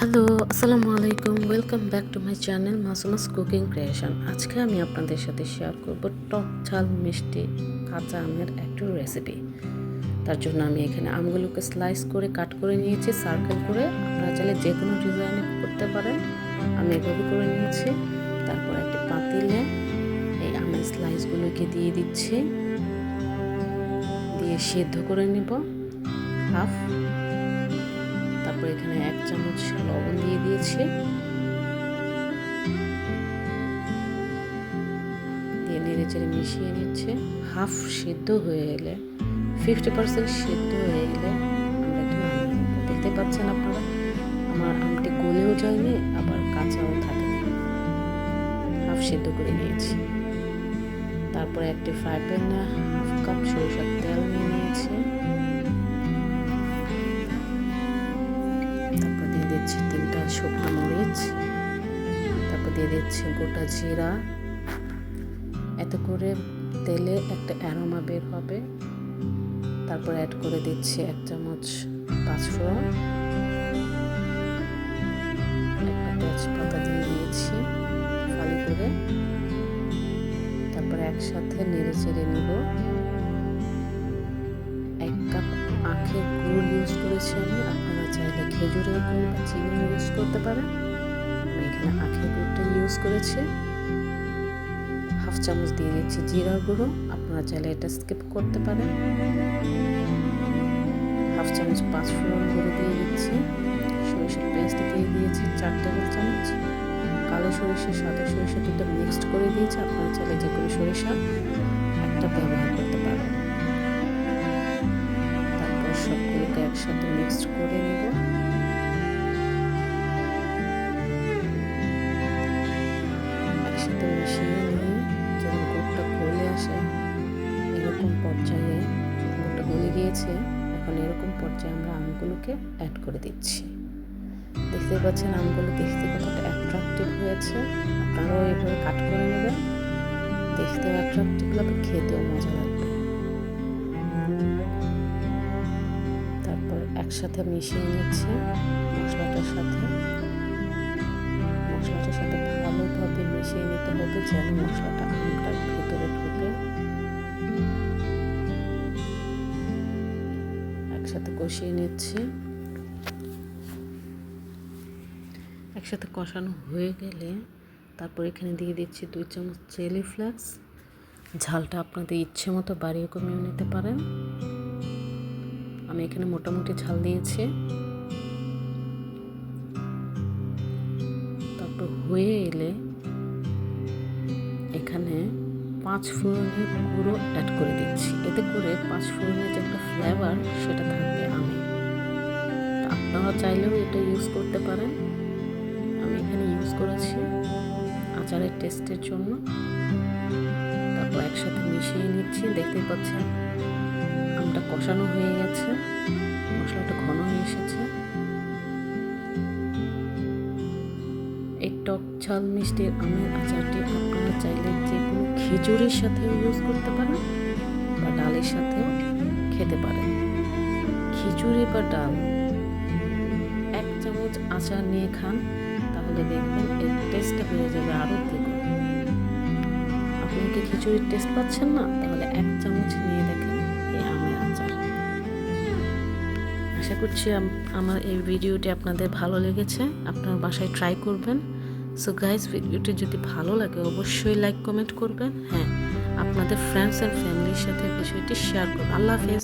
Hello, আসসালামু আলাইকুম। Welcome back to my channel Masuma's cooking creation. আজকে আমি আপনাদের সাথে শেয়ার করব টক ঝাল মিষ্টি কাঁচা আমের একটু রেসিপি। তার জন্য আমি এখানে আমগুলোকে স্লাইস করে কাট করে নিয়েছি সার্কেল করে। আপনারা চাইলে যে কোনো ডিজাইনে করতে পারেন, আমি এভাবে করে নিয়েছি। তারপর একটি পাতিলে এই আমের স্লাইসগুলোকে দিয়ে দিচ্ছি, দিয়ে সিদ্ধ করে নেব হাফ। তারপর এখানে 1 চামচ লবণ দিয়ে দিয়েছি, দিয়ে নেড়ে চেড়ে মিশিয়ে নিচ্ছে। হাফ সিদ্ধ হয়ে এলে 50% সিদ্ধ হয়ে এলে আমরা একটু নামিয়ে নেব। দেখতে পাচ্ছেন আপনারা আমার আমটি গলেও যায়নি আবার কাঁচাও থাকেনি, হাফ সিদ্ধ করে নিয়েছি। তারপরে একটি ফ্রাই প্যানে হাফ কাপ সরিষার তেল নিয়ে নিয়েছি। তারপর দিয়ে দিচ্ছি 3টা শুকনো মরিচ, তারপর দিয়ে দিচ্ছি গোটা জিরা। এতে করে তেলে একটা অ্যারোমা বের হবে। তারপর অ্যাড করে দিচ্ছি 1 চামচ পাঁচফোড়ন, একটা তেজপাতা দিয়ে দিয়েছি ফালি করে। তারপরে একসাথে নেড়ে চেড়ে নিব। 1 কাপ আখের গুড় ইউজ করেছি আমি, আপনারা চাইলে খেজুরের গুড় বা চিনি ইউজ করতে পারেন। আমি এখানে আখের গুড়টা ইউজ করেছি। হাফ চামচ দিয়ে দিচ্ছি জিরার গুঁড়ো, আপনারা চাইলে এটা স্কিপ করতে পারেন। হাফ চামচ পাঁচফোড়ন গুঁড়ো দিয়ে দিচ্ছি। সরিষার পেস্ট দিয়ে দিয়েছি 4 টেবিল চামচ। কালো সরিষা সাদা সরিষা দুটো মিক্সড করে দিয়েছি, আপনারা চাইলে যে কোনো সরিষা একটা ব্যবহার করতে পারেন। তারপর সবগুলোকে একসাথে মিক্সড করে নেব। একসাথে মিশিয়ে নিয়ে যখন গুড়টা গলে আসে, এরকম পর্যায়ে গুড়টা গলে গিয়েছে, এখন এরকম পর্যায়ে আমরা আমগুলোকে অ্যাড করে দিচ্ছি। দেখতে পাচ্ছেন আমগুলো দেখতে কতটা অ্যাট্রাকটিভ হয়েছে। আপনারাও এইভাবে কাট করে নেবেন, দেখতেও অ্যাট্রাকটিভ লাগবে, খেতেও মজা লাগবে। তারপর একসাথে মিশিয়ে নিচ্ছে মশলাটার সাথে ভালোভাবে মিশিয়ে নিতে হবে, যেন মশলাটা আমটার ভেতরে ঢুকে। একসাথে কষিয়ে নিচ্ছি। একসাথে কষানো হয়ে গেলে তারপর এখানে দিয়ে দিচ্ছি 2 চামচ চিলি ফ্লেক্স। ঝালটা আপনাদের ইচ্ছে মতো বাড়িয়ে কমিয়ে নিতে পারেন। আমি এখানে মোটামুটি ঝাল দিয়েছি। তারপর হয়ে এলে এখানে 5 ফোড়নের গুঁড়ো অ্যাড করে দিচ্ছি। এতে করে 5 ফোড়নের যে একটা ফ্লেভার সেটা থাকবে আমে। আপনারা চাইলেও এটা ইউজ করতে পারেন। আমি এখানে ইউজ করেছি আচারের টেস্টের জন্য। তারপর একসাথে মিশিয়ে নিচ্ছি। দেখতে পাচ্ছেন আমটা কষানো হয়ে গেছে, মশলাটা ঘন হয়ে এসেছে। এই টক ঝাল মিষ্টি আমের আচারটি আপনারা চাইলে যে কোনো খিচুড়ির সাথেও ইউজ করতে পারেন বা ডালের সাথেও খেতে পারেন। খিচুড়ি বা ডাল 1 চামচ আচার নিয়ে খান, তাহলে দেখবেন এর টেস্টটা হয়ে যাবে আরও দ্বিগুণ। আপনি কি খিচুড়ির টেস্ট পাচ্ছেন না, তাহলে 1 চামচ নিয়ে দেখেন এই আমের আচার। আশা করছি আমার এই ভিডিওটি আপনাদের ভালো লেগেছে, আপনার বাসায় ট্রাই করবেন। সো গাইস, ভিডিওটি যদি ভালো লাগে অবশ্যই লাইক কমেন্ট করবেন। হ্যাঁ, আপনাদের ফ্রেন্ডস আর ফ্যামিলির সাথে বিষয়টি শেয়ার করবেন। আল্লাহ হাফেজ।